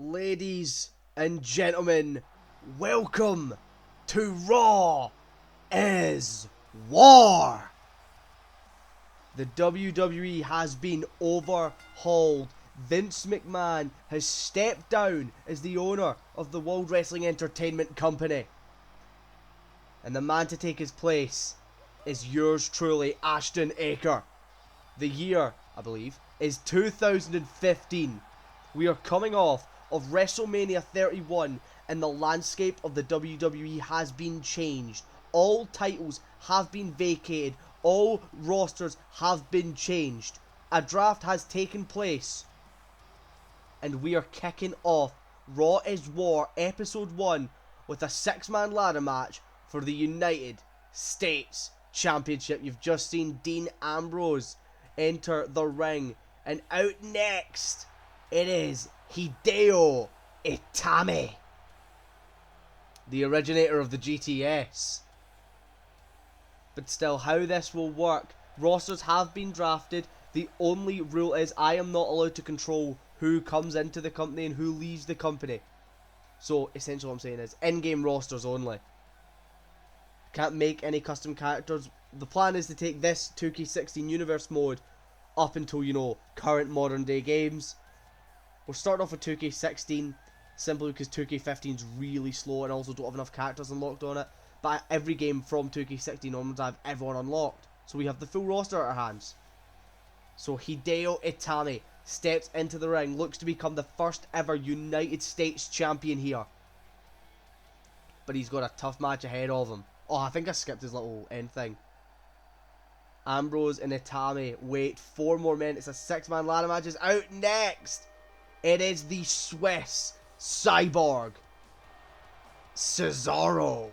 Ladies and gentlemen, welcome to Raw is War. The WWE has been overhauled. Vince McMahon has stepped down as the owner of the World Wrestling Entertainment Company. And the man to take his place is yours truly, Ashton Aker. The year, I believe, is 2015. We are coming off of WrestleMania 31 and the landscape of the WWE has been changed. All titles have been vacated. All rosters have been changed. A draft has taken place. And we are kicking off Raw is War Episode 1 with a 6-man ladder match for the United States Championship. You've just seen Dean Ambrose enter the ring. And out next, it is Hideo Itami, the originator of the GTS. But still, how this will work, rosters have been drafted. The only rule is I am not allowed to control who comes into the company and who leaves the company. So essentially what I'm saying is in-game rosters only. Can't make any custom characters. The plan is to take this 2K16 universe mode up until, you know, current modern day games. We're starting off with 2K16 simply because 2K15 is really slow and also don't have enough characters unlocked on it. But every game from 2K16 onwards I have everyone unlocked. So we have the full roster at our hands. So Hideo Itami steps into the ring, looks to become the first ever United States champion here. But he's got a tough match ahead of him. Oh, I think I skipped his little end thing. Ambrose and Itami wait 4 more minutes. A 6-man ladder match is out next. It is the Swiss Cyborg, Cesaro.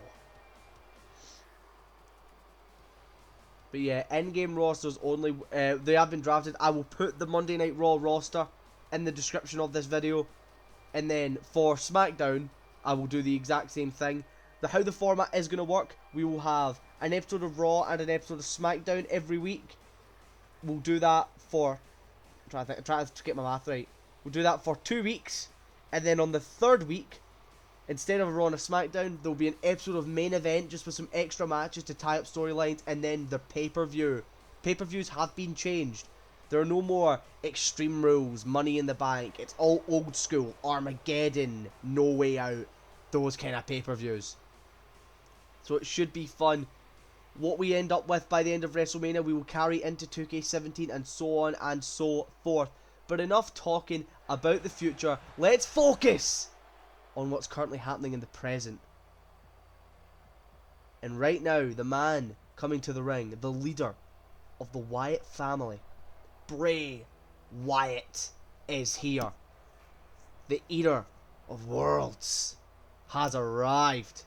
But yeah, in-game rosters only. They have been drafted. I will put the Monday Night Raw roster in the description of this video. And then for SmackDown, I will do the exact same thing. How the format is going to work, we will have an episode of Raw and an episode of SmackDown every week. We'll do that for... try to get my math right. We'll do that for 2 weeks. And then on the 3rd week, instead of a Raw and a SmackDown, there will be an episode of Main Event just with some extra matches to tie up storylines. And then the pay-per-view. Pay-per-views have been changed. There are no more Extreme Rules, Money in the Bank. It's all old school. Armageddon, No Way Out. Those kind of pay-per-views. So it should be fun. What we end up with by the end of WrestleMania, we will carry into 2K17 and so on and so forth. But enough talking about the future. Let's focus on what's currently happening in the present. And right now, the man coming to the ring, the leader of the Wyatt family, Bray Wyatt, is here. The eater of worlds has arrived,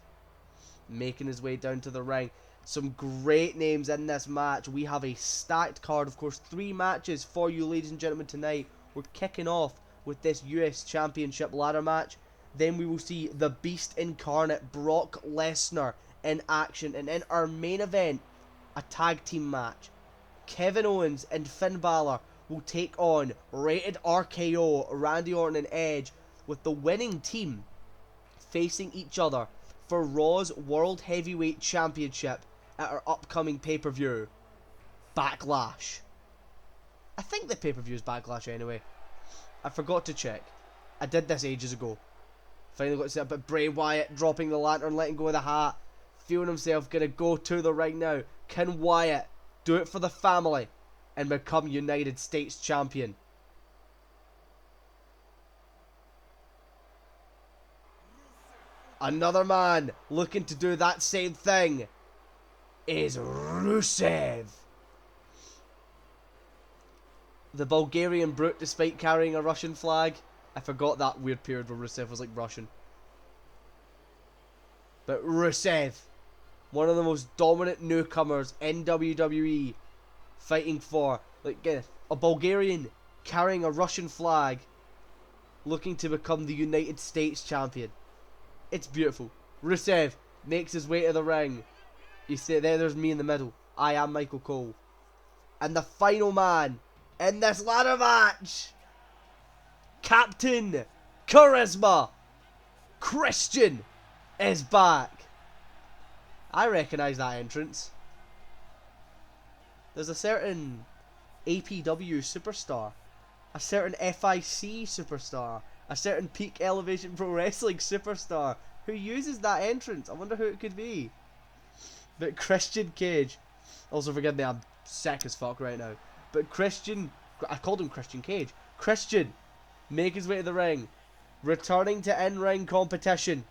making his way down to the ring. Some great names in this match. We have a stacked card, of course, 3 matches for you, ladies and gentlemen, tonight. We're kicking off with this US Championship ladder match. Then we will see the Beast Incarnate, Brock Lesnar, in action. And in our main event, a tag team match. Kevin Owens and Finn Balor will take on Rated RKO, Randy Orton and Edge, with the winning team facing each other for Raw's World Heavyweight Championship at our upcoming pay-per-view, Backlash. I think the pay-per-view is Backlash anyway. I forgot to check. I did this ages ago. Finally got to see it, but Bray Wyatt dropping the lantern, letting go of the hat, feeling himself gonna go to the ring now. Can Wyatt do it for the family and become United States Champion? Another man looking to do that same thing is Rusev. The Bulgarian brute, despite carrying a Russian flag. I forgot that weird period where Rusev was like Russian. But Rusev, one of the most dominant newcomers in WWE, fighting for, like, a Bulgarian carrying a Russian flag, looking to become the United States Champion. It's beautiful. Rusev makes his way to the ring. You see, there's me in the middle. I am Michael Cole. And the final man in this ladder match, Captain charisma. Christian is back. I recognise that entrance. There's a certain APW superstar, a certain FIC superstar, a certain Peak Elevation Pro Wrestling superstar who uses that entrance. I wonder who it could be. But Christian Cage, also forgive me, I'm sick as fuck right now. But Christian, I called him Christian Cage. Christian, make his way to the ring, returning to in-ring competition.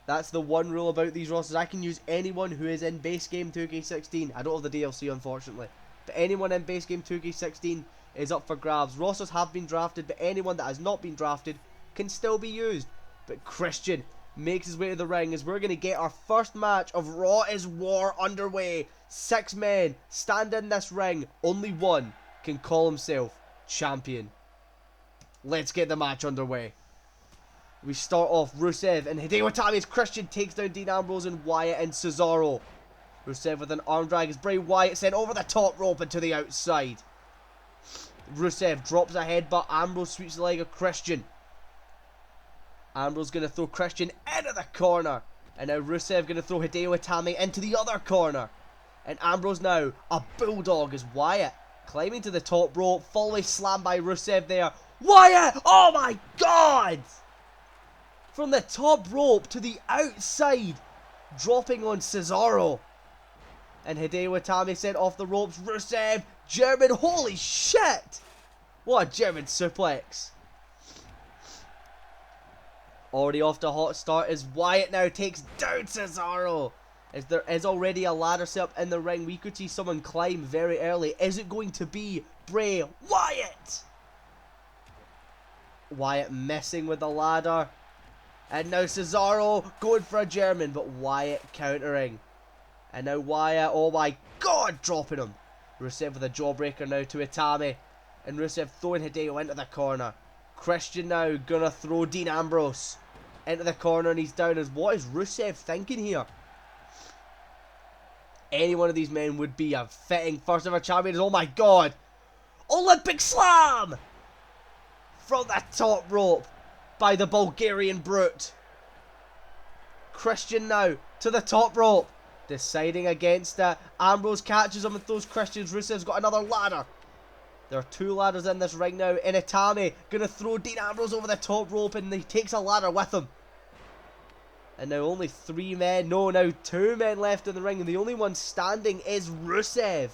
That's the one rule about these rosters. I can use anyone who is in base game 2K16. I don't have the DLC, unfortunately. But anyone in base game 2K16 is up for grabs. Rosters have been drafted, but anyone that has not been drafted can still be used. But Christian makes his way to the ring as we're going to get our first match of Raw is War underway. 6 men stand in this ring. Only one can call himself champion. Let's get the match underway. We start off Rusev and Hideo Itami as Christian takes down Dean Ambrose and Wyatt and Cesaro. Rusev with an arm drag as Bray Wyatt sent over the top rope and to the outside. Rusev drops a headbutt. Ambrose sweeps the leg of Christian. Ambrose going to throw Christian into the corner. And now Rusev going to throw Hideo Itami into the other corner. And Ambrose now a bulldog as Wyatt climbing to the top rope. Follow slam by Rusev there. Wyatt! Oh my god! From the top rope to the outside, dropping on Cesaro. And Hideo Itami sent off the ropes. Rusev, German, holy shit! What a German suplex. Already off to a hot start as Wyatt now takes down Cesaro. As there is already a ladder set up in the ring, we could see someone climb very early. Is it going to be Bray Wyatt? Wyatt messing with the ladder. And now Cesaro going for a German, but Wyatt countering. And now Wyatt, oh my god, dropping him. Rusev with a jawbreaker now to Itami. And Rusev throwing Hideo into the corner. Christian now gonna throw Dean Ambrose into the corner and he's down. As what is Rusev thinking here? Any one of these men would be a fitting first ever champion. Oh my god. Olympic Slam! From the top rope by the Bulgarian Brute. Christian now to the top rope. Deciding against it. Ambrose catches him and throws Christian's. Rusev's got another ladder. There are 2 ladders in this ring now. And Itami going to throw Dean Ambrose over the top rope and he takes a ladder with him. And now only 3 men. No, now 2 men left in the ring. And the only one standing is Rusev.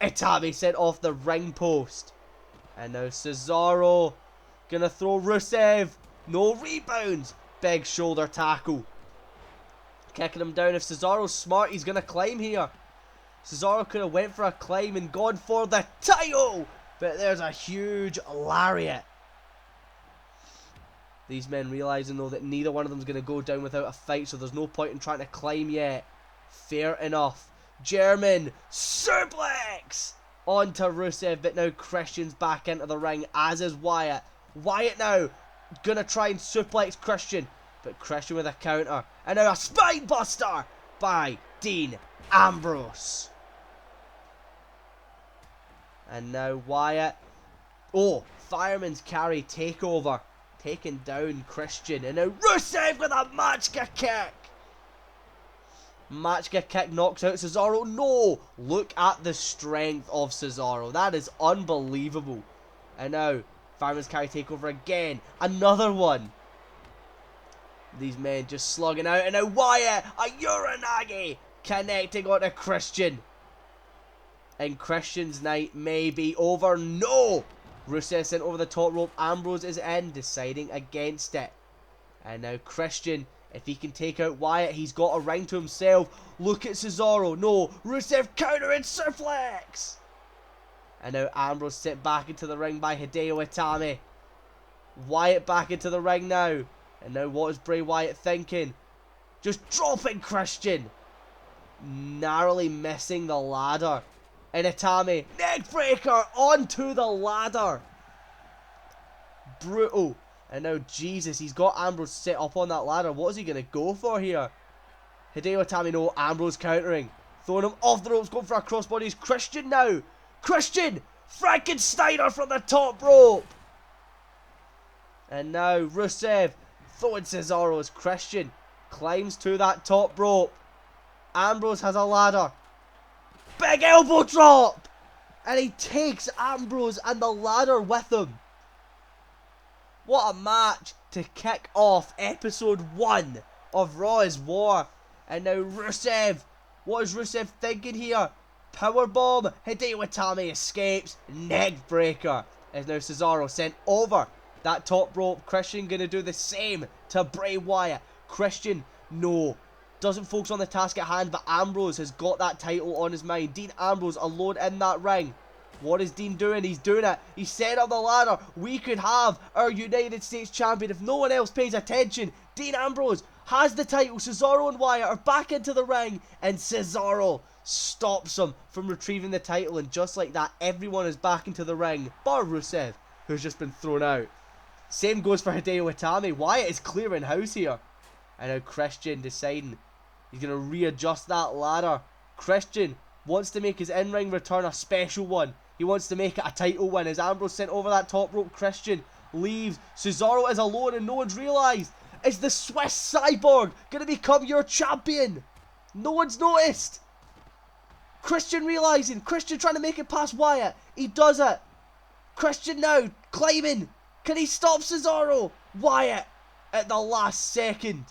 Itami sent off the ring post. And now Cesaro going to throw Rusev. No rebounds. Big shoulder tackle. Kicking him down. If Cesaro's smart, he's going to climb here. Cesaro could have went for a climb and gone for the title. But there's a huge lariat. These men realising though that neither one of them is going to go down without a fight. So there's no point in trying to climb yet. Fair enough. German suplex onto Rusev. But now Christian's back into the ring, as is Wyatt. Wyatt now going to try and suplex Christian. But Christian with a counter. And now a spine buster by Dean Ambrose. And now Wyatt. Oh, fireman's carry takeover. Taking down Christian. And now Rusev with a Matchka kick. Matchka kick knocks out Cesaro. No! Look at the strength of Cesaro. That is unbelievable. And now fireman's carry takeover again. Another one. These men just slugging out. And now Wyatt, a Uranagi, connecting onto Christian. And Christian's night may be over. No! Rusev sent over the top rope. Ambrose is in, deciding against it. And now Christian, if he can take out Wyatt, he's got a ring to himself. Look at Cesaro. No! Rusev counter and suplex! And now Ambrose sent back into the ring by Hideo Itami. Wyatt back into the ring now. And now what is Bray Wyatt thinking? Just dropping Christian. Narrowly missing the ladder. And Itami, neck breaker onto the ladder. Brutal. And now, Jesus, he's got Ambrose set up on that ladder. What is he going to go for here? Hideo Itami, no, Ambrose countering. Throwing him off the ropes, going for a crossbody. Christian now. Christian, Frankensteiner from the top rope. And now Rusev throwing Cesaro as Christian climbs to that top rope. Ambrose has a ladder. Big elbow drop! And he takes Ambrose and the ladder with him. What a match to kick off episode 1 of Raw is War. And now Rusev. What is Rusev thinking here? Powerbomb. Hideo Itami escapes. Neck breaker. As now Cesaro sent over that top rope. Christian going to do the same to Bray Wyatt. Christian, no. Doesn't focus on the task at hand, but Ambrose has got that title on his mind. Dean Ambrose alone in that ring. What is Dean doing? He's doing it. He's setting up the ladder. We could have our United States champion if no one else pays attention. Dean Ambrose has the title. Cesaro and Wyatt are back into the ring, and Cesaro stops him from retrieving the title. And just like that, everyone is back into the ring, bar Rusev, who's just been thrown out. Same goes for Hideo Itami. Wyatt is clearing house here. And now Christian deciding he's going to readjust that ladder. Christian wants to make his in-ring return a special one. He wants to make it a title win. As Ambrose sent over that top rope, Christian leaves. Cesaro is alone and no one's realised. Is the Swiss Cyborg going to become your champion? No one's noticed. Christian realising. Christian trying to make it past Wyatt. He does it. Christian now climbing. Can he stop Cesaro? Wyatt at the last second.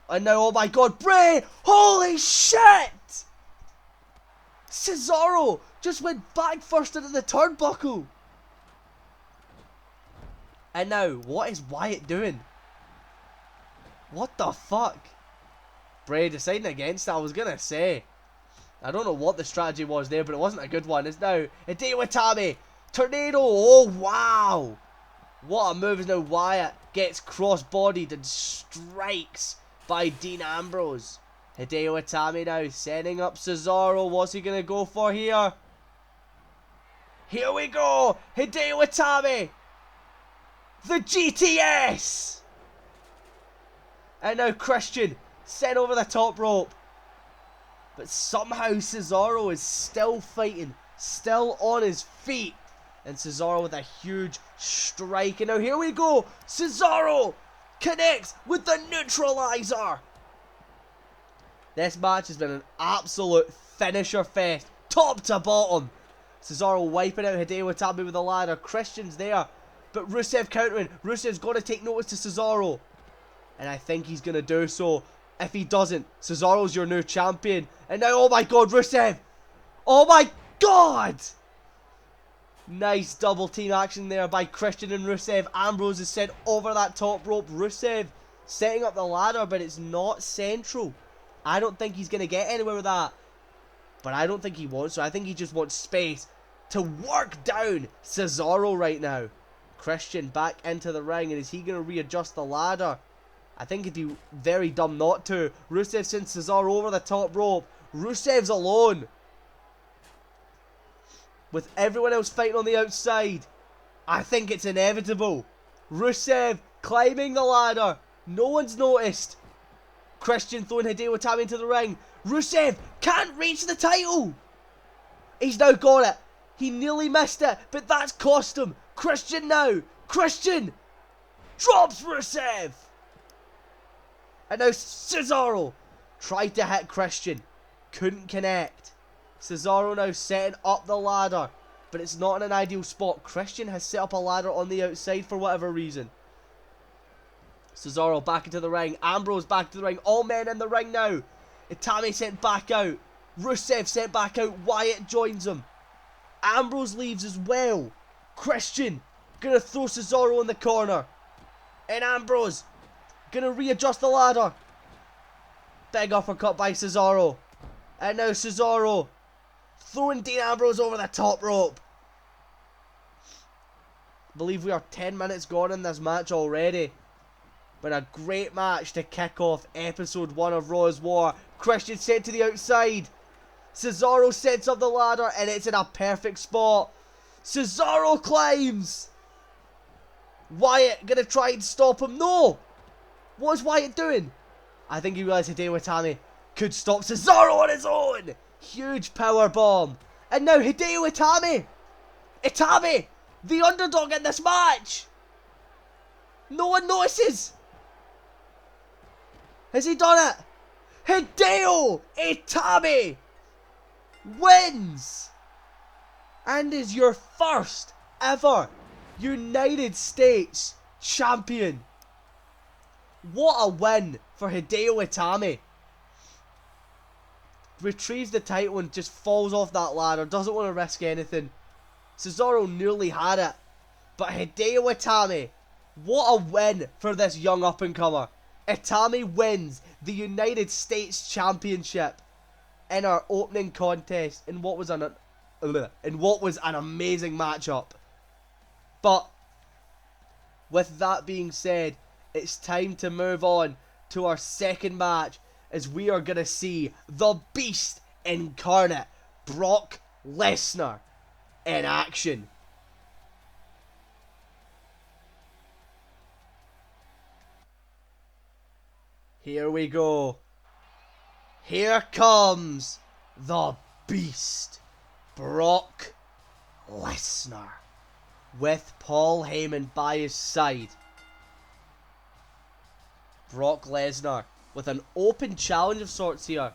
And now, oh my god, Bray! Holy shit! Cesaro just went back first into the turnbuckle. And now, what is Wyatt doing? What the fuck? Bray deciding against it, I was going to say. I don't know what the strategy was there, but it wasn't a good one. It's now Hideo Itami. Tornado. Oh, wow. What a move is now. Wyatt gets cross-bodied and strikes by Dean Ambrose. Hideo Itami now setting up Cesaro. What's he going to go for here? Here we go. Hideo Itami. The GTS. And now Christian sent over the top rope. But somehow Cesaro is still fighting. Still on his feet. And Cesaro with a huge strike. And now here we go. Cesaro connects with the neutralizer. This match has been an absolute finisher fest. Top to bottom. Cesaro wiping out Hideo Itami with a ladder. Christian's there. But Rusev countering. Rusev's got to take notice to Cesaro. And I think he's going to do so. If he doesn't, Cesaro's your new champion. And now, oh my god, Rusev. Oh my god. Nice double team action there by Christian and Rusev. Ambrose is sent over that top rope. Rusev setting up the ladder, but it's not central. I don't think he's going to get anywhere with that. But I don't think he wants to. I think he just wants space to work down Cesaro right now. Christian back into the ring. And is he going to readjust the ladder? I think it'd be very dumb not to. Rusev sends Cesaro over the top rope. Rusev's alone. With everyone else fighting on the outside. I think it's inevitable. Rusev climbing the ladder. No one's noticed. Christian throwing Hideo Itami into the ring. Rusev can't reach the title. He's now got it. He nearly missed it, but that's cost him. Christian now. Christian drops Rusev. And now Cesaro tried to hit Christian. Couldn't connect. Cesaro now setting up the ladder. But it's not in an ideal spot. Christian has set up a ladder on the outside for whatever reason. Cesaro back into the ring. Ambrose back to the ring. All men in the ring now. Itami sent back out. Rusev sent back out. Wyatt joins him. Ambrose leaves as well. Christian gonna throw Cesaro in the corner. And Ambrose gonna readjust the ladder. Big uppercut by Cesaro. And now Cesaro throwing Dean Ambrose over the top rope. I believe we are 10 minutes gone in this match already. But a great match to kick off episode 1 of Raw is War. Christian sent to the outside. Cesaro sets up the ladder and it's in a perfect spot. Cesaro climbs. Wyatt gonna try and stop him. No! What is Wyatt doing? I think he realised Hideo Itami could stop Cesaro on his own. Huge power bomb. And now Hideo Itami. Itami, the underdog in this match. No one notices. Has he done it? Hideo Itami wins and is your first ever United States champion. What a win for Hideo Itami. Retrieves the title and just falls off that ladder. Doesn't want to risk anything. Cesaro nearly had it. But Hideo Itami, what a win for this young up-and-comer. Itami wins the United States Championship in our opening contest in what was an amazing matchup. But with that being said, it's time to move on to our second match, as we are going to see the Beast incarnate, Brock Lesnar, in action. Here we go. Here comes the Beast, Brock Lesnar, with Paul Heyman by his side. Brock Lesnar with an open challenge of sorts here.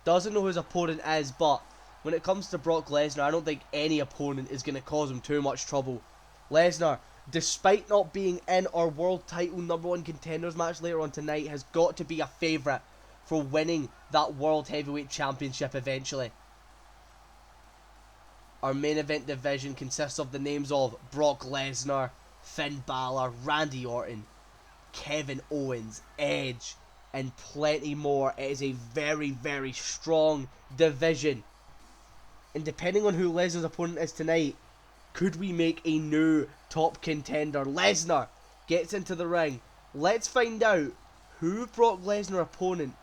Doesn't know who his opponent is, but when it comes to Brock Lesnar, I don't think any opponent is going to cause him too much trouble. Lesnar, despite not being in our world title #1 contenders match later on tonight, has got to be a favourite for winning that world heavyweight championship eventually. Our main event division consists of the names of Brock Lesnar, Finn Balor, Randy Orton, Kevin Owens, Edge, and plenty more. It is a very, very strong division. And depending on who Lesnar's opponent is tonight, could we make a new top contender? Lesnar gets into the ring. Let's find out who Brock Lesnar's opponent.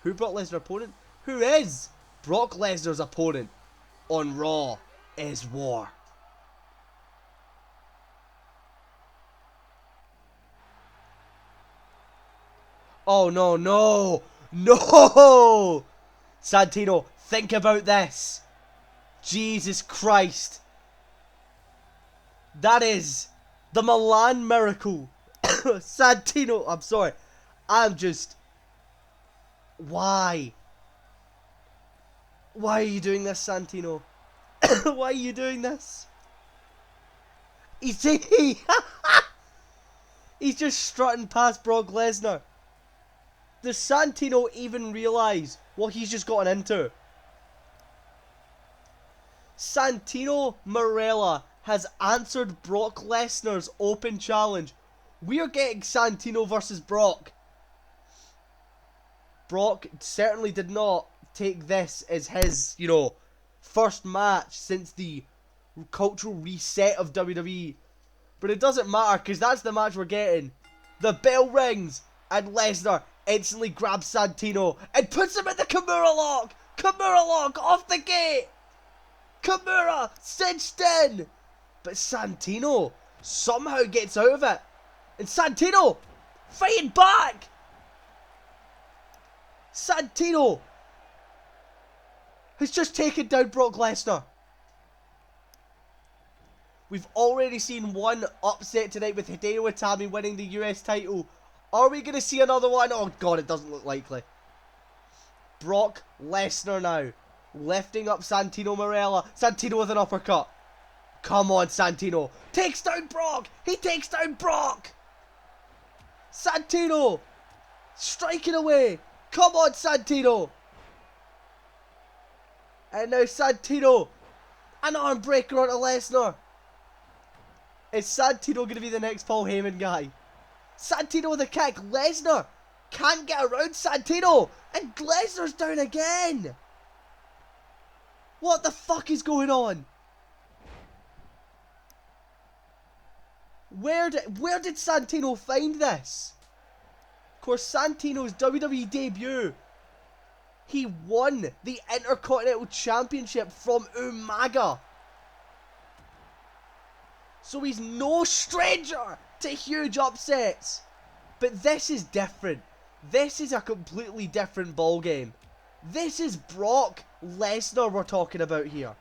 Who is Brock Lesnar's opponent on Raw is War. Oh, no, no, no! Santino, think about this. Jesus Christ. That is the Milan Miracle. Santino, I'm sorry. Why? Why are you doing this, Santino? Why are you doing this? He's just strutting past Brock Lesnar. Does Santino even realise what he's just gotten into? Santino Marella has answered Brock Lesnar's open challenge. We're getting Santino versus Brock. Brock certainly did not take this as his, first match since the cultural reset of WWE. But it doesn't matter, because that's the match we're getting. The bell rings, and Lesnar instantly grabs Santino and puts him in the Kimura lock. Kimura lock off the gate. Kimura cinched in. But Santino somehow gets out of it. And Santino fighting back. Santino has just taken down Brock Lesnar. We've already seen one upset tonight with Hideo Itami winning the US title. Are we going to see another one? Oh god, it doesn't look likely. Brock Lesnar now lifting up Santino Marella. Santino with an uppercut. Come on, Santino. Takes down Brock. He takes down Brock. Santino striking away. Come on, Santino. And now Santino. An arm breaker onto Lesnar. Is Santino going to be the next Paul Heyman guy? Santino with a kick. Lesnar can't get around Santino. And Lesnar's down again. What the fuck is going on? Where did Santino find this? Of course, Santino's WWE debut. He won the Intercontinental Championship from Umaga. So he's no stranger to huge upsets. But this is different. This is a completely different ballgame. This is Brock Lesnar we're talking about here.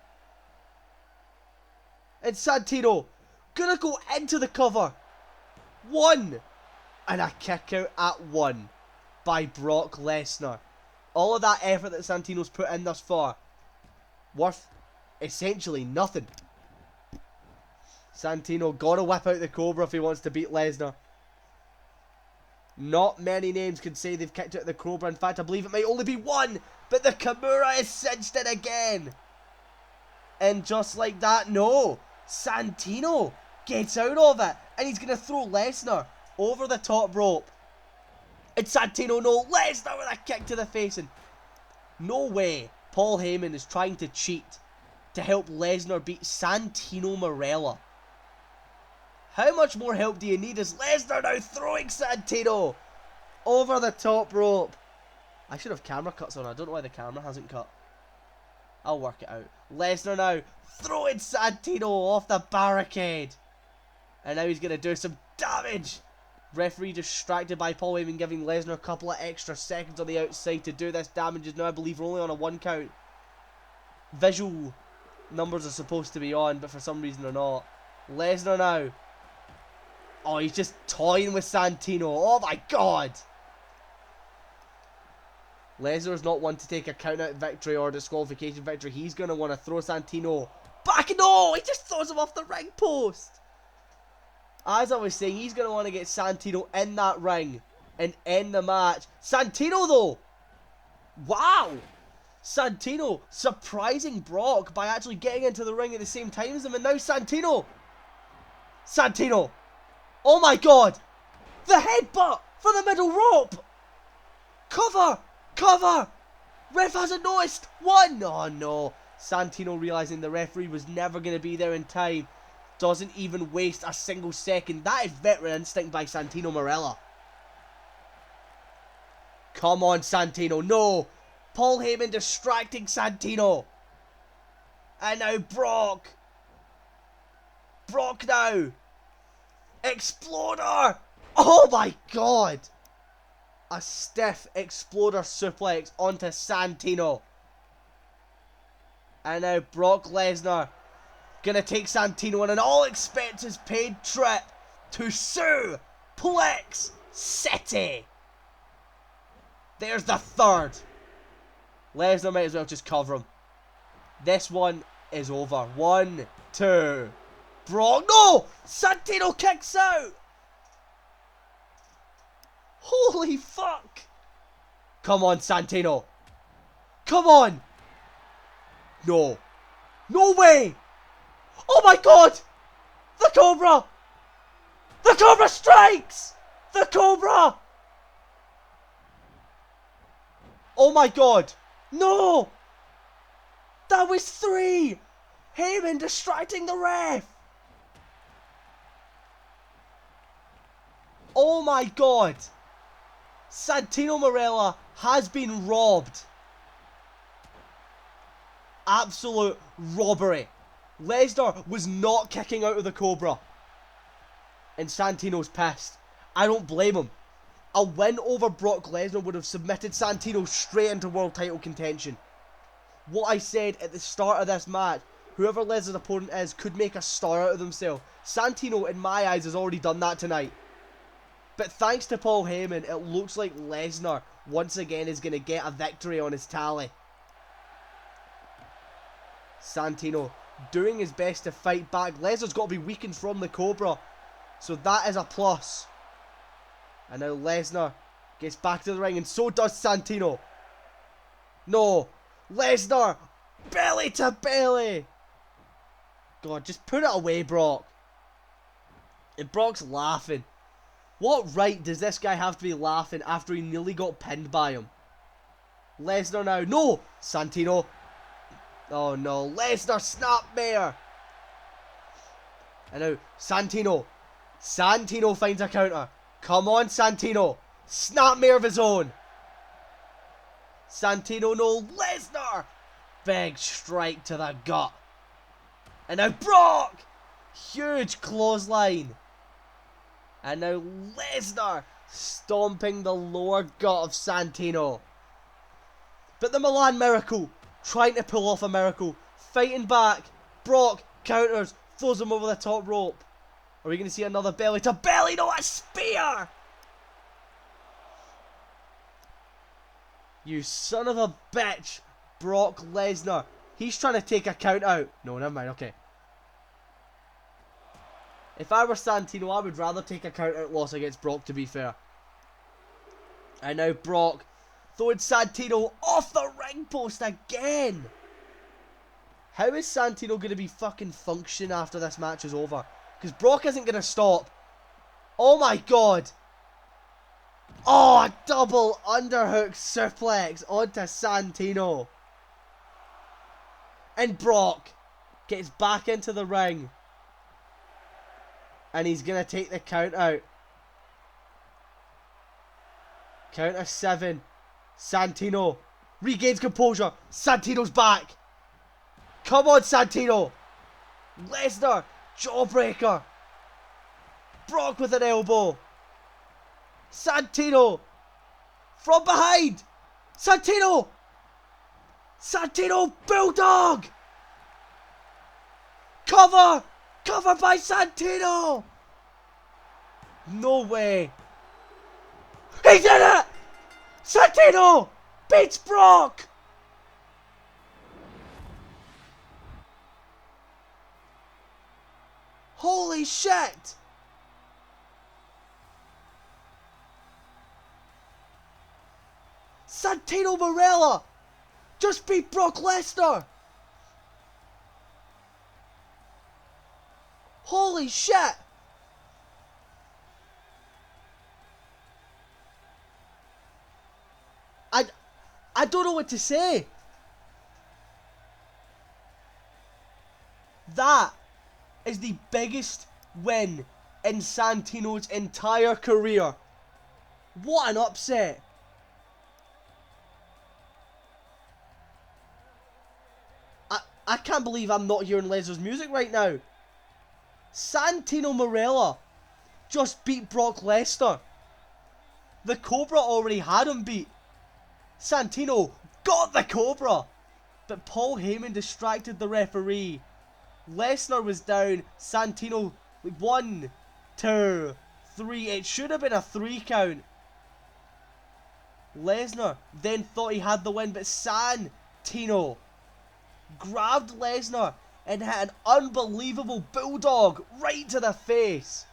And Santino gonna go into the cover. 1. And a kick out at 1 by Brock Lesnar. All of that effort that Santino's put in thus far, worth essentially nothing. Santino gotta whip out the Cobra if he wants to beat Lesnar. Not many names can say they've kicked out the Cobra. In fact, I believe it might only be 1. But the Kimura is cinched in again. And just like that, no. Santino gets out of it. And he's going to throw Lesnar over the top rope. And Santino, no. Lesnar with a kick to the face. And no way Paul Heyman is trying to cheat to help Lesnar beat Santino Marella. How much more help do you need as Lesnar now throwing Santino over the top rope? I should have camera cuts on. I don't know why the camera hasn't cut. I'll work it out. Lesnar now throwing Santino off the barricade. And now he's going to do some damage. Referee distracted by Paul Heyman, giving Lesnar a couple of extra seconds on the outside to do this damage. Is now, I believe, we're only on a 1 count. Visual numbers are supposed to be on, but for some reason they're not. Lesnar now. Oh, he's just toying with Santino. Oh my god. Lesnar's not one to take a count-out victory or disqualification victory. He's going to want to throw Santino back. No, he just throws him off the ring post. As I was saying, he's going to want to get Santino in that ring and end the match. Santino, though. Wow. Santino surprising Brock by actually getting into the ring at the same time as him. And now Santino. Santino. Oh my god. The headbutt for the middle rope. Cover. Cover. Ref hasn't noticed. 1. Oh no. Santino realizing the referee was never going to be there in time. Doesn't even waste a single second. That is veteran instinct by Santino Marella. Come on, Santino. No. Paul Heyman distracting Santino. And now Brock. Brock now. Exploder. Oh my god. A stiff Exploder suplex onto Santino. And now Brock Lesnar gonna take Santino on an all expenses paid trip to Suplex City. There's the 3rd. Lesnar might as well just cover him. This one is over. 1, 2. Brock. No! Santino kicks out. Holy fuck. Come on, Santino. Come on. No. No way. Oh my god. The Cobra. The Cobra strikes. The Cobra. Oh my god. No. That was 3. Heyman distracting the ref. Oh my god. Santino Marella has been robbed. Absolute robbery. Lesnar was not kicking out of the Cobra. And Santino's pissed. I don't blame him. A win over Brock Lesnar would have submitted Santino straight into world title contention. What I said at the start of this match, whoever Lesnar's opponent is could make a star out of themselves. Santino, in my eyes, has already done that tonight. But thanks to Paul Heyman, it looks like Lesnar once again is going to get a victory on his tally. Santino doing his best to fight back. Lesnar's got to be weakened from the Cobra. So that is a plus. And now Lesnar gets back to the ring, and so does Santino. No. Lesnar. Belly to belly. God, just put it away, Brock. And Brock's laughing. What right does this guy have to be laughing after he nearly got pinned by him? Lesnar now. No. Santino. Oh no. Lesnar snapmare. And now Santino. Santino finds a counter. Come on, Santino. Snapmare of his own. Santino, no. Lesnar. Big strike to the gut. And now Brock. Huge clothesline. And now Lesnar stomping the lower gut of Santino. But the Milan Miracle trying to pull off a miracle. Fighting back. Brock counters. Throws him over the top rope. Are we going to see another belly to belly? No, a spear! You son of a bitch, Brock Lesnar. He's trying to take a count out. No, never mind, okay. If I were Santino, I would rather take a count out loss against Brock, to be fair. And now Brock throwing Santino off the ring post again. How is Santino going to be fucking functioning after this match is over? Because Brock isn't going to stop. Oh my god. Oh, a double underhook suplex onto Santino. And Brock gets back into the ring. And he's going to take the count out. Count of 7. Santino regains composure. Santino's back. Come on, Santino. Lesnar, jawbreaker. Brock with an elbow. Santino from behind. Santino. Santino Bulldog. Cover. Cover by Santino. No way. He did it. Santino beats Brock. Holy shit. Santino Marella just beat Brock Lesnar. Holy shit. I don't know what to say. That is the biggest win in Santino's entire career. What an upset. I can't believe I'm not hearing Lesnar's music right now. Santino Marella just beat Brock Lesnar. The Cobra already had him beat. Santino got the Cobra. But Paul Heyman distracted the referee. Lesnar was down. Santino, 1, 2, 3. It should have been a 3 count. Lesnar then thought he had the win, but Santino grabbed Lesnar and hit an unbelievable bulldog right to the face.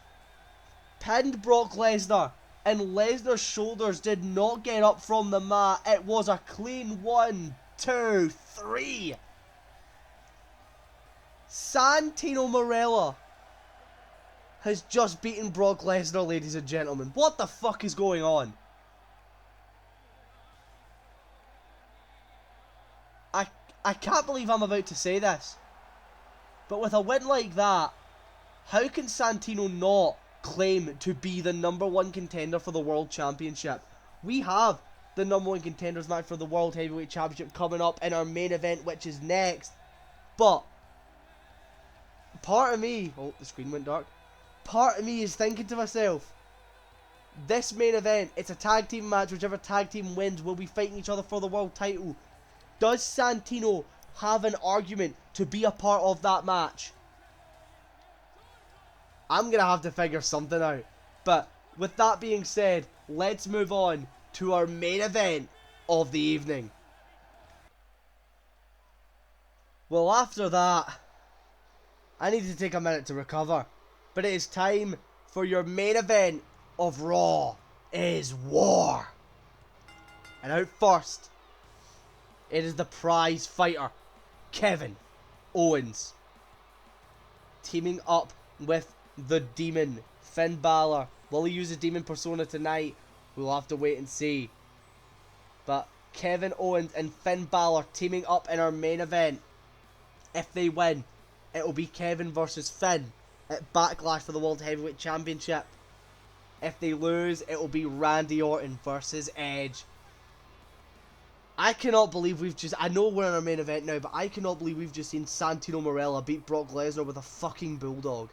Pinned Brock Lesnar, and Lesnar's shoulders did not get up from the mat. It was a clean 1, 2, 3. Santino Marella has just beaten Brock Lesnar, ladies and gentlemen. What the fuck is going on? I can't believe I'm about to say this. But with a win like that, how can Santino not claim to be the #1 contender for the World Championship? We have the #1 contenders match for the World Heavyweight Championship coming up in our main event, which is next. But part of me, oh, the screen went dark. Part of me is thinking to myself, this main event, it's a tag team match. Whichever tag team wins will be fighting each other for the world title. Does Santino have an argument to be a part of that match? I'm going to have to figure something out. But with that being said, let's move on to our main event of the evening. Well, after that, I need to take a minute to recover. But it is time for your main event of Raw is War. And out first, it is the prize fighter, Kevin Owens, teaming up with the Demon, Finn Balor. Will he use his Demon persona tonight? We'll have to wait and see. But Kevin Owens and Finn Balor teaming up in our main event. If they win, it will be Kevin versus Finn at Backlash for the World Heavyweight Championship. If they lose, it will be Randy Orton versus Edge. I cannot believe we've just... I know we're in our main event now, but I cannot believe we've just seen Santino Marella beat Brock Lesnar with a fucking bulldog.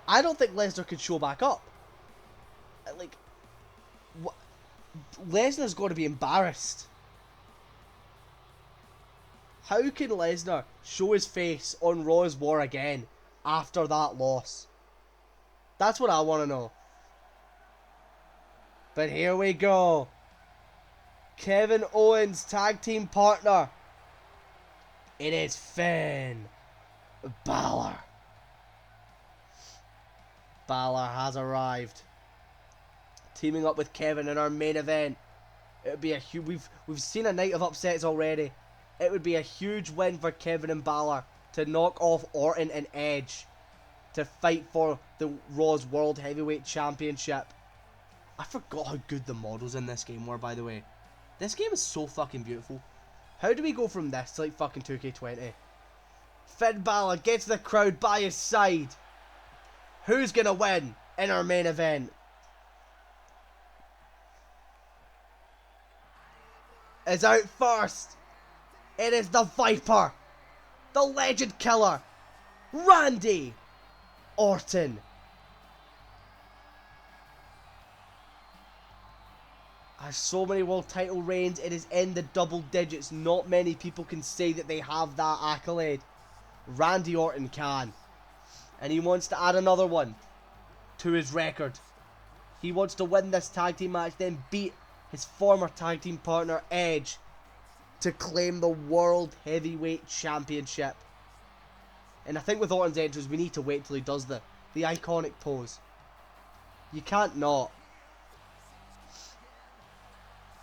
I don't think Lesnar could show back up. Like, Lesnar's got to be embarrassed. How can Lesnar show his face on Raw's War again after that loss? That's what I want to know. But here we go. Kevin Owens' tag team partner. It is Finn Balor. Balor has arrived, teaming up with Kevin in our main event. It would be a huge. We've seen a night of upsets already. It would be a huge win for Kevin and Balor to knock off Orton and Edge to fight for the Raw's World Heavyweight Championship. I forgot how good the models in this game were, by the way. This game is so fucking beautiful. How do we go from this to like fucking 2K20? Finn Balor gets the crowd by his side. Who's gonna win in our main event? Is out first. It is the Viper, the Legend Killer, Randy Orton. Has so many world title reigns, it is in the double digits. Not many people can say that they have that accolade. Randy Orton can. And he wants to add another one to his record. He wants to win this tag team match, then beat his former tag team partner Edge to claim the World Heavyweight Championship. And I think with Orton's entrance, we need to wait till he does the iconic pose. You can't not.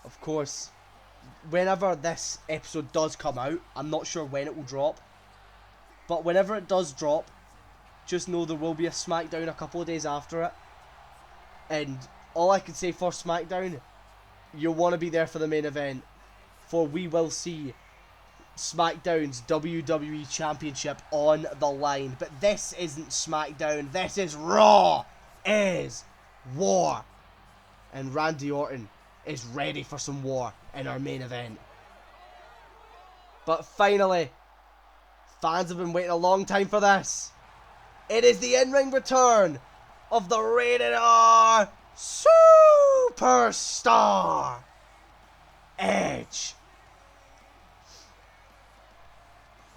Of course, whenever this episode does come out, I'm not sure when it will drop, but whenever it does drop, just know there will be a SmackDown a couple of days after it. And all I can say for SmackDown, you'll want to be there for the main event, for we will see SmackDown's WWE Championship on the line. But this isn't SmackDown, this is Raw is War. And Randy Orton is ready for some war in our main event. But finally, fans have been waiting a long time for this. It is the in-ring return of the Rated R Superstar Edge.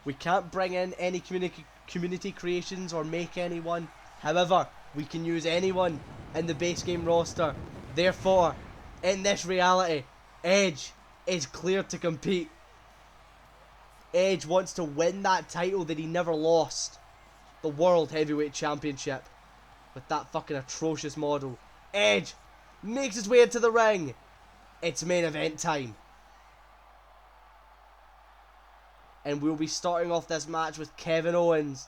We can't bring in any community creations or make anyone. However, we can use anyone in the base game roster. Therefore, in this reality, Edge is cleared to compete. Edge wants to win that title that he never lost. The World Heavyweight Championship. With that fucking atrocious model. Edge makes his way into the ring. It's main event time. And we'll be starting off this match with Kevin Owens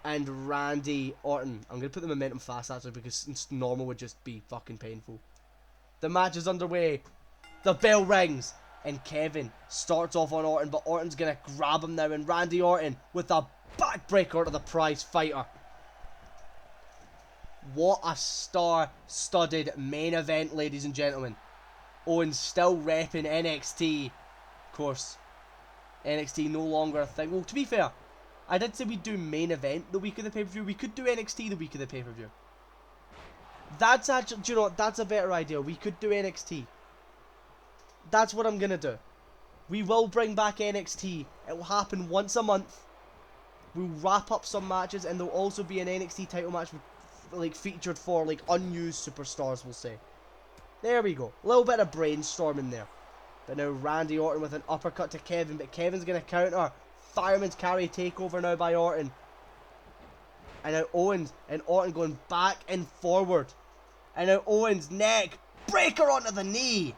and Randy Orton. I'm going to put the momentum fast actually because normal would just be fucking painful. The match is underway. The bell rings. And Kevin starts off on Orton, but Orton's going to grab him now. And Randy Orton with a backbreaker to the prize fighter. What a star-studded main event, ladies and gentlemen. Owens still repping NXT. Of course, NXT no longer a thing. Well, to be fair, I did say we'd do main event the week of the pay-per-view. We could do NXT the week of the pay-per-view. That's actually, do you know what? That's a better idea. We could do NXT. That's what I'm going to do. We will bring back NXT. It will happen once a month. We'll wrap up some matches, and there'll also be an NXT title match like featured for like unused superstars, we'll say. There we go. A little bit of brainstorming there. But now Randy Orton with an uppercut to Kevin, but Kevin's going to counter. Fireman's carry takeover now by Orton. And now Owens and Orton going back and forward. And now Owens neck breaker onto the knee.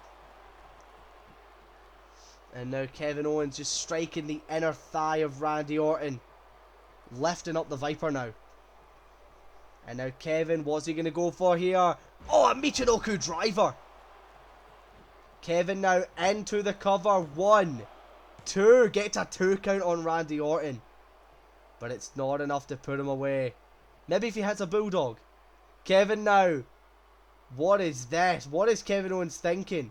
And now Kevin Owens just striking the inner thigh of Randy Orton. Lifting up the Viper now. And now Kevin, what's he going to go for here? Oh, a Michinoku driver. Kevin now into the cover. 1, 2. Gets a 2 count on Randy Orton. But it's not enough to put him away. Maybe if he hits a bulldog. Kevin now. What is this? What is Kevin Owens thinking?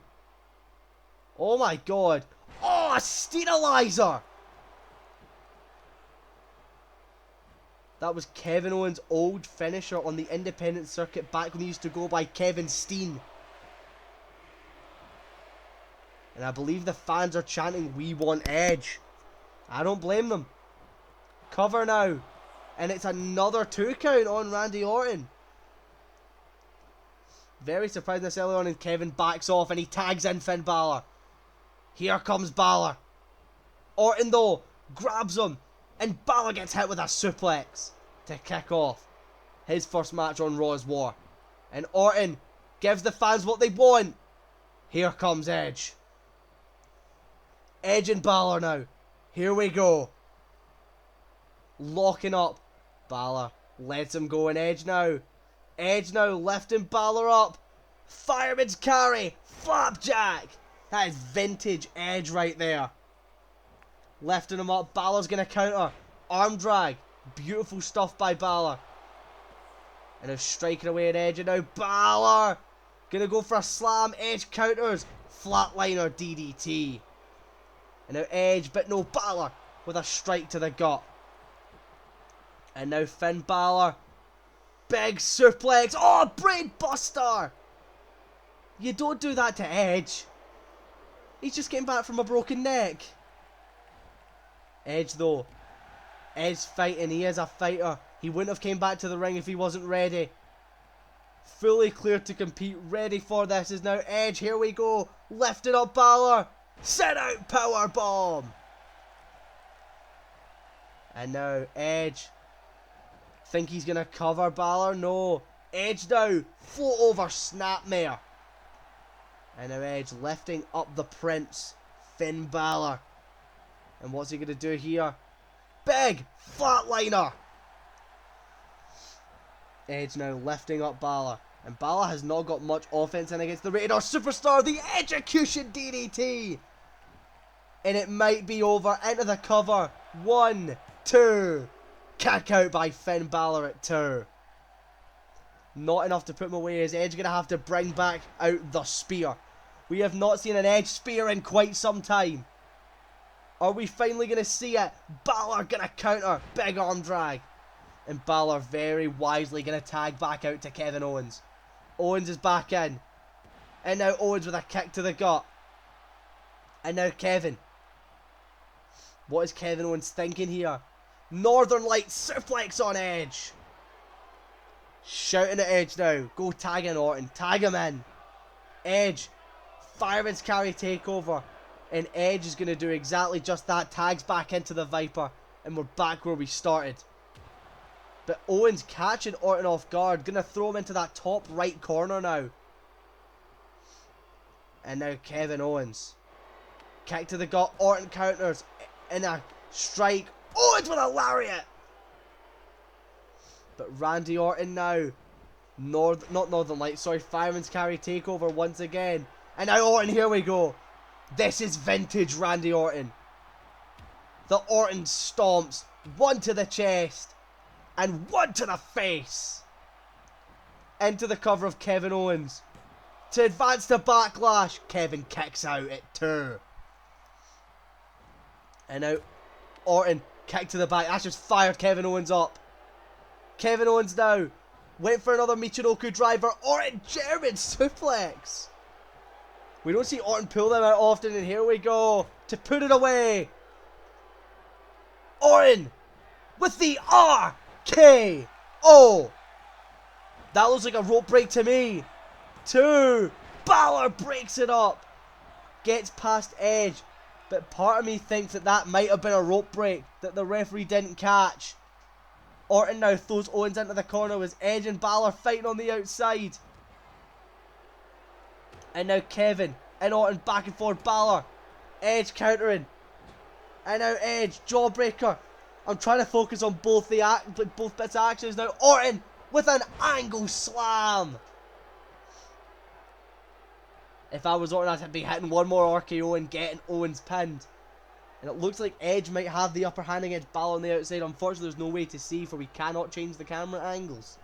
Oh my god. Oh, a Steenizer. That was Kevin Owens' old finisher on the independent circuit back when he used to go by Kevin Steen. And I believe the fans are chanting, "We want Edge." I don't blame them. Cover now. And it's another 2 count on Randy Orton. Very surprised this early on, and Kevin backs off and he tags in Finn Balor. Here comes Balor. Orton though grabs him, and Balor gets hit with a suplex to kick off his first match on Raw's War. And Orton gives the fans what they want. Here comes Edge. Edge and Balor now. Here we go. Locking up. Balor lets him go, and Edge now lifting Balor up. Fireman's carry. Flapjack. That is vintage Edge right there. Lifting him up. Balor's going to counter. Arm drag. Beautiful stuff by Balor. And they're striking away at Edge. And now Balor going to go for a slam. Edge counters. Flatliner DDT. And now Edge, but no, Balor with a strike to the gut. And now Finn Balor. Big suplex. Oh, brain buster. You don't do that to Edge. He's just getting back from a broken neck. Edge though. Edge fighting. He is a fighter. He wouldn't have came back to the ring if he wasn't ready. Fully cleared to compete. Ready for this is now Edge. Here we go. Lifting up Balor. Set out power bomb. And now Edge. Think he's going to cover Balor? No. Edge now. Float over snapmare. And now Edge lifting up the Prince. Finn Balor. And what's he going to do here? Big flatliner. Edge now lifting up Balor. And Balor has not got much offense in against the Rated R Superstar. The Execution DDT. And it might be over. Into the cover. 1, 2. Kick out by Finn Balor at 2. Not enough to put him away. Is Edge going to have to bring back out the spear? We have not seen an Edge spear in quite some time. Are we finally going to see it? Balor going to counter. Big arm drag. And Balor very wisely going to tag back out to Kevin Owens. Owens is back in. And now Owens with a kick to the gut. And now Kevin. What is Kevin Owens thinking here? Northern Lights suplex on Edge. Shouting at Edge now. Go tag in Orton. Tag him in. Edge. Fireman's carry takeover. And Edge is going to do exactly just that. Tags back into the Viper. And we're back where we started. But Owens catching Orton off guard. Going to throw him into that top right corner now. And now Kevin Owens. Kick to the gut. Orton counters. In a strike. Owens with a lariat. But Randy Orton now. Not Northern Lights. Sorry. Fireman's carry takeover once again. And now Orton. Here we go. This is vintage Randy Orton. The Orton stomps. One to the chest. And one to the face. Into the cover of Kevin Owens. To advance to Backlash. Kevin kicks out at 2. And now Orton. Kick to the back. That's just fired Kevin Owens up. Kevin Owens now. Went for another Michinoku driver. Orton German suplex. We don't see Orton pull them out often. And here we go. To put it away. Orton. With the RKO. That looks like a rope break to me. 2. Balor breaks it up. Gets past Edge. But part of me thinks that that might have been a rope break that the referee didn't catch. Orton now throws Owens into the corner with Edge and Balor fighting on the outside. And now Kevin and Orton back and forth. Balor. Edge countering. And now Edge. Jawbreaker. I'm trying to focus on both bits of actions now. Orton with an angle slam. If I was Orton, I'd be hitting one more RKO and getting Owens pinned. And it looks like Edge might have the upper hand against Balor on the outside. Unfortunately, there's no way to see, for we cannot change the camera angles.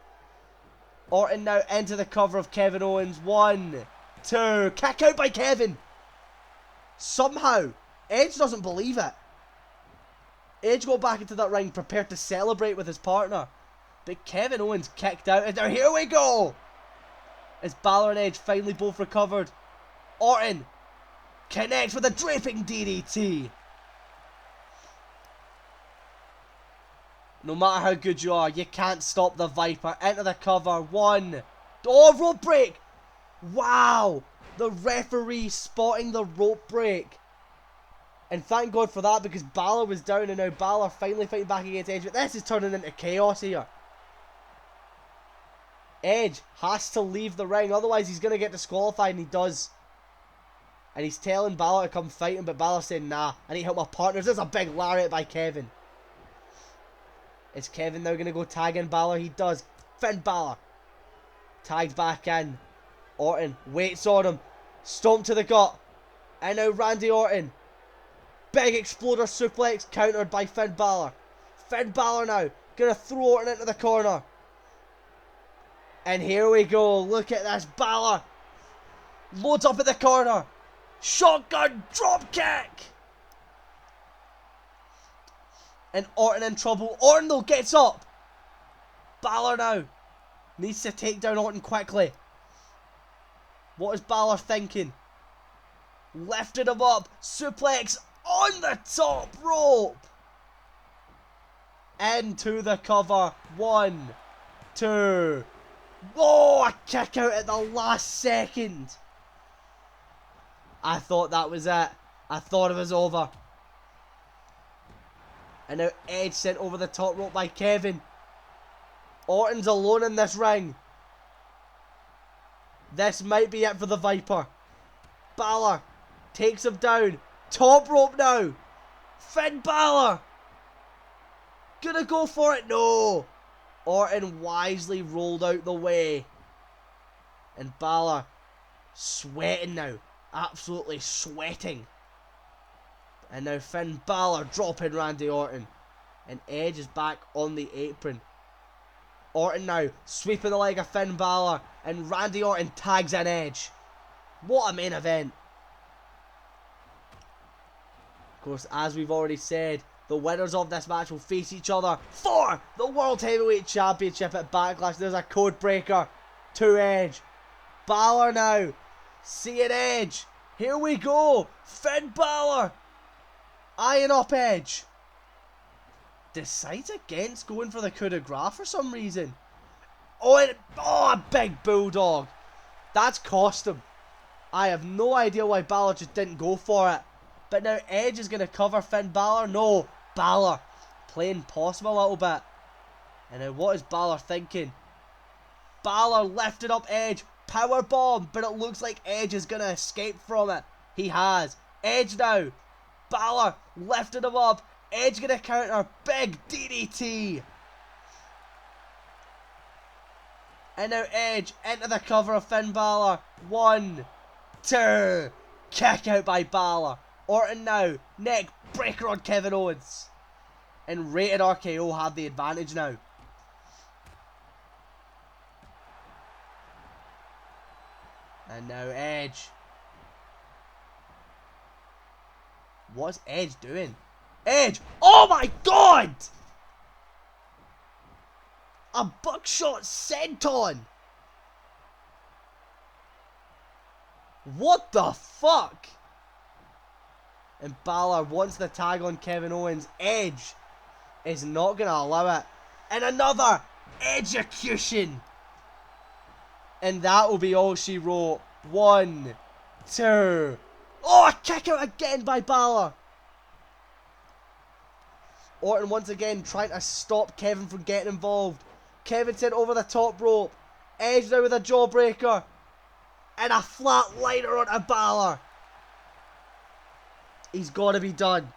Orton now into the cover of Kevin Owens. 1, 2. Kick out by Kevin. Somehow, Edge doesn't believe it. Edge got back into that ring prepared to celebrate with his partner. But Kevin Owens kicked out. And now here we go. As Balor and Edge finally both recovered. Orton connects with a draping DDT. No matter how good you are, you can't stop the Viper. Into the cover. 1. Oh, rope break. Wow. The referee spotting the rope break. And thank God for that, because Balor was down and now Balor finally fighting back against Edge. But this is turning into chaos here. Edge has to leave the ring, otherwise he's going to get disqualified, and he does. And he's telling Balor to come fight him, but Balor's saying, nah, I need help my partners. There's a big lariat by Kevin. Is Kevin now going to go tag in Balor? He does. Finn Balor. Tagged back in. Orton waits on him. Stomp to the gut. And now Randy Orton. Big exploder suplex countered by Finn Balor. Finn Balor now. Going to throw Orton into the corner. And here we go. Look at this. Balor loads up at the corner. Shotgun drop kick. And Orton in trouble. Orton though gets up. Balor now needs to take down Orton quickly. What is Balor thinking? Lifted him up. Suplex on the top rope. Into the cover. 1, 2. Oh, a kick out at the last second. I thought that was it. I thought it was over. And now Edge sent over the top rope by Kevin. Orton's alone in this ring. This might be it for the Viper. Balor takes him down. Top rope now. Finn Balor. Gonna go for it. No. Orton wisely rolled out the way. And Balor sweating now. Absolutely sweating. And now Finn Balor dropping Randy Orton. And Edge is back on the apron. Orton now sweeping the leg of Finn Balor. And Randy Orton tags in Edge. What a main event. Of course, as we've already said, the winners of this match will face each other for the World Heavyweight Championship at Backlash. There's a code breaker to Edge. Balor now seeing Edge. Here we go. Finn Balor eyeing up Edge. Decides against going for the coup de grace for some reason. Oh, a big bulldog. That's cost him. I have no idea why Balor just didn't go for it. But now Edge is going to cover Finn Balor. No, Balor playing possum a little bit. And now what is Balor thinking? Balor lifted up Edge. Power bomb. But it looks like Edge is going to escape from it. He has. Edge now. Balor lifted him up. Edge going to counter. Big DDT. And now Edge into the cover of Finn Balor. 1, 2. Kick out by Balor. Orton now, neck breaker on Kevin Owens. And Rated RKO have the advantage now. And now Edge. What's Edge doing? Edge! Oh my God! A buckshot senton! What the fuck? And Balor wants the tag on Kevin Owens. Edge is not going to allow it. And another execution. And that will be all she wrote. 1, 2. Oh, a kick out again by Balor. Orton once again trying to stop Kevin from getting involved. Kevin sent over the top rope. Edge now with a jawbreaker. And a flatliner onto Balor. He's got to be done.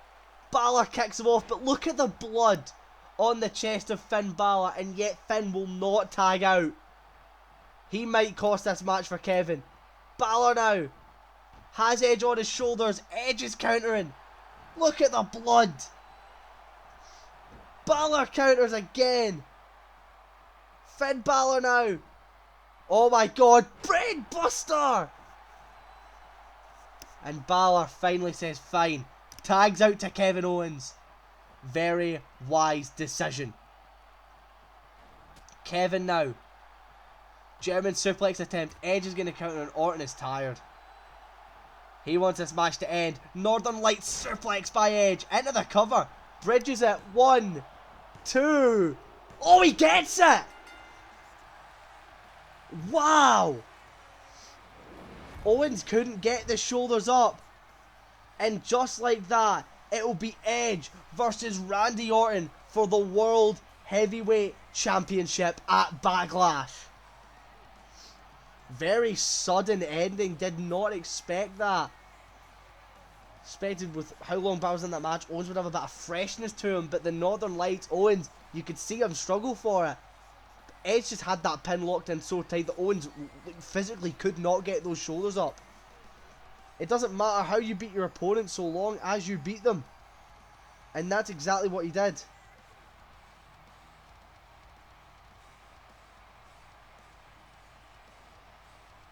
Balor kicks him off, but look at the blood on the chest of Finn Balor, and yet Finn will not tag out. He might cost this match for Kevin. Balor now has Edge on his shoulders. Edge is countering. Look at the blood. Balor counters again. Finn Balor now. Oh my God, Brain Buster. And Balor finally says fine. Tags out to Kevin Owens. Very wise decision. Kevin now. German suplex attempt. Edge is going to counter and Orton is tired. He wants this match to end. Northern Lights suplex by Edge. Into the cover. Bridges it. 1, 2. Oh, he gets it! Wow! Owens couldn't get the shoulders up. And just like that, it will be Edge versus Randy Orton for the World Heavyweight Championship at Backlash. Very sudden ending. Did not expect that. Expected with how long Balor's in that match, Owens would have a bit of freshness to him, but the Northern Lights, Owens, you could see him struggle for it. Edge just had that pin locked in so tight that Owens physically could not get those shoulders up. It doesn't matter how you beat your opponent so long as you beat them. And that's exactly what he did.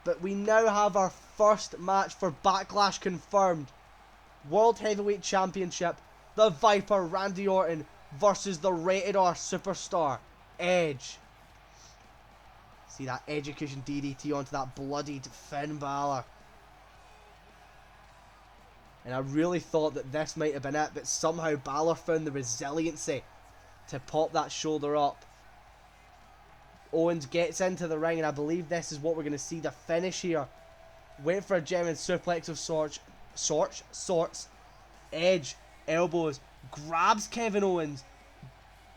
But we now have our first match for Backlash confirmed. World Heavyweight Championship. The Viper Randy Orton versus the Rated R Superstar Edge. See that Education DDT onto that bloodied Finn Balor. And I really thought that this might have been it, but somehow Balor found the resiliency to pop that shoulder up. Owens gets into the ring, and I believe this is what we're going to see, the finish here. Wait for a German suplex of sorts. Edge, elbows, grabs Kevin Owens,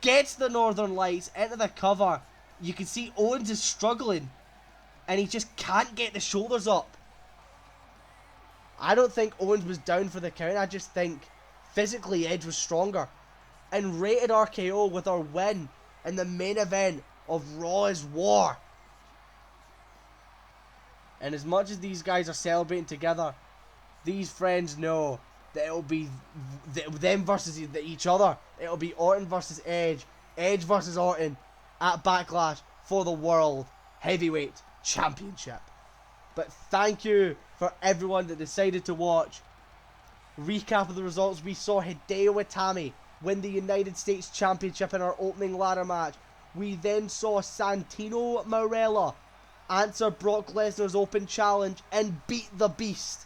gets the Northern Lights into the cover. You can see Owens is struggling, and he just can't get the shoulders up. I don't think Owens was down for the count. I just think physically Edge was stronger. And Rated RKO with our win in the main event of Raw is War. And as much as these guys are celebrating together, these friends know that it'll be them versus each other. It'll be Orton versus Edge, Edge versus Orton at Backlash for the World Heavyweight Championship. But thank you for everyone that decided to watch. Recap of the results: we saw Hideo Itami win the United States Championship in our opening ladder match. We then saw Santino Marella answer Brock Lesnar's open challenge and beat the Beast.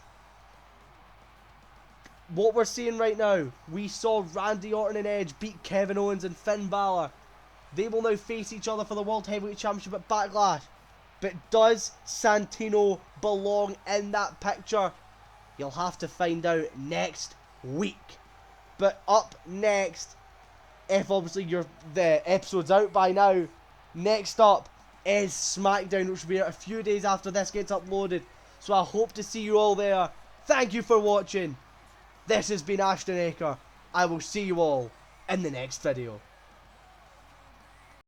What we're seeing right now, we saw Randy Orton and Edge beat Kevin Owens and Finn Balor. They will now face each other for the World Heavyweight Championship at Backlash. But does Santino belong in that picture? You'll have to find out next week. But up next, if obviously the episode's out by now, next up is SmackDown, which will be out a few days after this gets uploaded. So I hope to see you all there. Thank you for watching. This has been Ashton Aker. I will see you all in the next video.